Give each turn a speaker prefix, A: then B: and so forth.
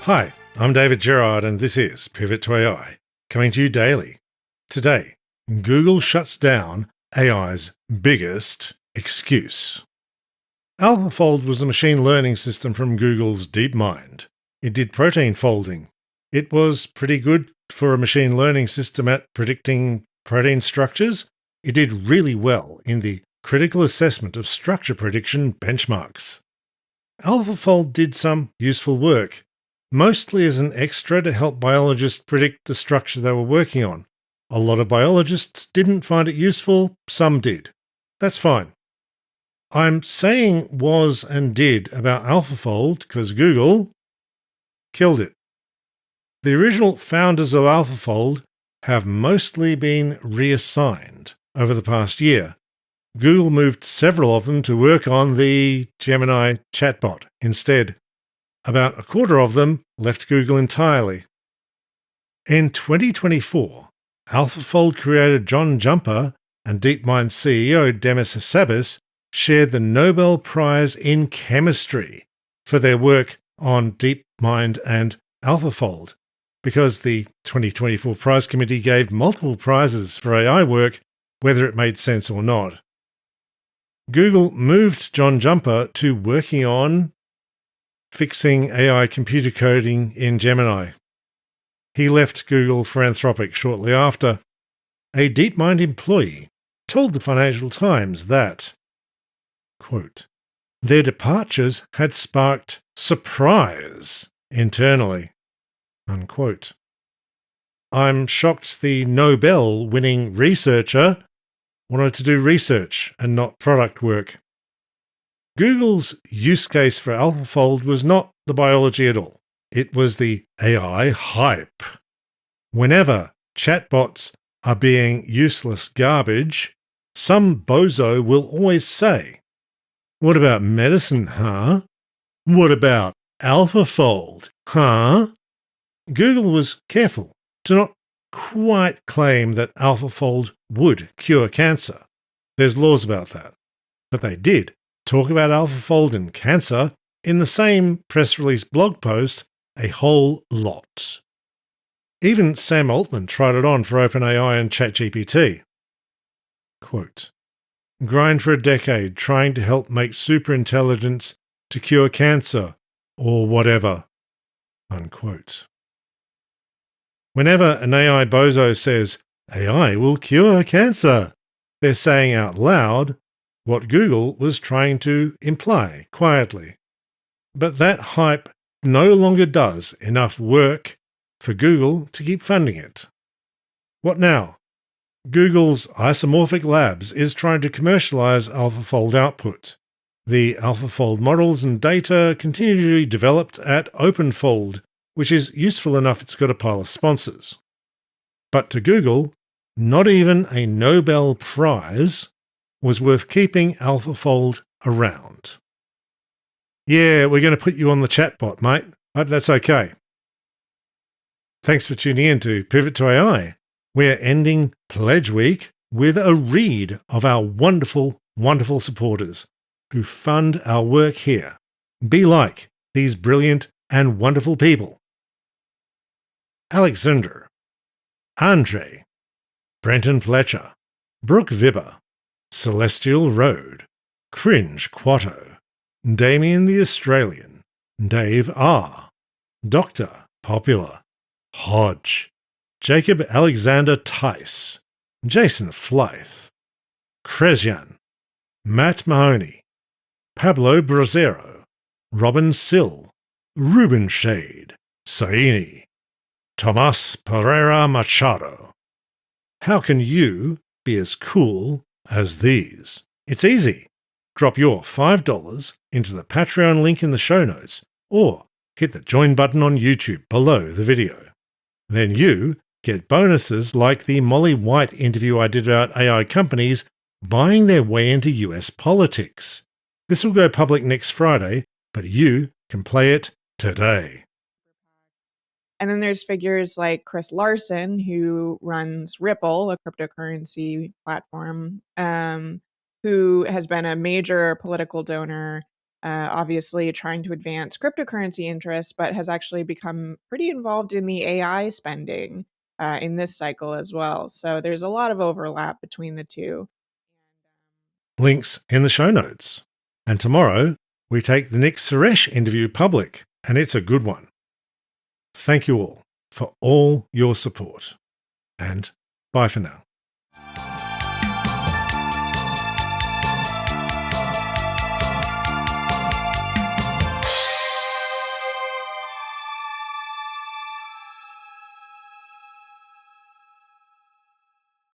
A: Hi, I'm David Gerard and this is Pivot to AI, coming to you daily. Today, Google shuts down AI's biggest excuse. AlphaFold was a machine learning system from Google's DeepMind. It did protein folding. It was pretty good for a machine learning system at predicting protein structures. It did really well in the critical assessment of structure prediction benchmarks. AlphaFold did some useful work, mostly as an extra to help biologists predict the structure they were working on. A lot of biologists didn't find it useful, some did. That's fine. I'm saying was and did about AlphaFold because Google killed it. The original founders of AlphaFold have mostly been reassigned over the past year. Google moved several of them to work on the Gemini chatbot instead. About a quarter of them left Google entirely. In 2024, AlphaFold creator John Jumper and DeepMind CEO Demis Hassabis shared the Nobel Prize in Chemistry for their work on DeepMind and AlphaFold, because the 2024 prize committee gave multiple prizes for AI work, whether it made sense or not. Google moved John Jumper to working on fixing AI computer coding in Gemini. He left Google for Anthropic shortly after. A DeepMind employee told the Financial Times that, quote, their departures had sparked surprise internally, unquote. I'm shocked the Nobel-winning researcher wanted to do research and not product work. Google's use case for AlphaFold was not the biology at all. It was the AI hype. Whenever chatbots are being useless garbage, some bozo will always say, what about medicine, huh? What about AlphaFold, huh? Google was careful to not quite claim that AlphaFold would cure cancer. There's laws about that. But they did talk about AlphaFold and cancer in the same press release blog post a whole lot. Even Sam Altman tried it on for OpenAI and ChatGPT. Quote, grind for a decade trying to help make superintelligence to cure cancer or whatever, unquote. Whenever an AI bozo says, AI will cure cancer, they're saying out loud what Google was trying to imply quietly. But that hype no longer does enough work for Google to keep funding it. What now? Google's Isomorphic Labs is trying to commercialize AlphaFold output. The AlphaFold models and data continue to be developed at OpenFold, which is useful enough it's got a pile of sponsors. But to Google, not even a Nobel Prize was worth keeping AlphaFold around. Yeah, we're going to put you on the chatbot, mate. Hope that's okay. Thanks for tuning in to Pivot to AI. We're ending Pledge Week with a read of our wonderful, wonderful supporters who fund our work here. Be like these brilliant and wonderful people. Alexander, Andre, Brenton Fletcher, Brooke Vibber, Celestial Road, Cringe Quatto, Damien the Australian, Dave R., Dr. Popular, Hodge, Jacob Alexander Tice, Jason Flythe, Kresian, Matt Mahoney, Pablo Bracero, Robin Sill, Ruben Shade, Saini, Tomas Pereira Machado. How can you be as cool as these? It's easy. Drop your $5 into the Patreon link in the show notes, or hit the join button on YouTube below the video. Then you get bonuses like the Molly White interview I did about AI companies buying their way into US politics. This will go public next Friday, but you can play it today.
B: And then there's figures like Chris Larson, who runs Ripple, a cryptocurrency platform, who has been a major political donor obviously trying to advance cryptocurrency interests, but has actually become pretty involved in the AI spending in this cycle as well. So there's a lot of overlap between the two.
A: Links in the show notes. And tomorrow, we take the Nick Suresh interview public, and it's a good one. Thank you all for all your support, and bye for now.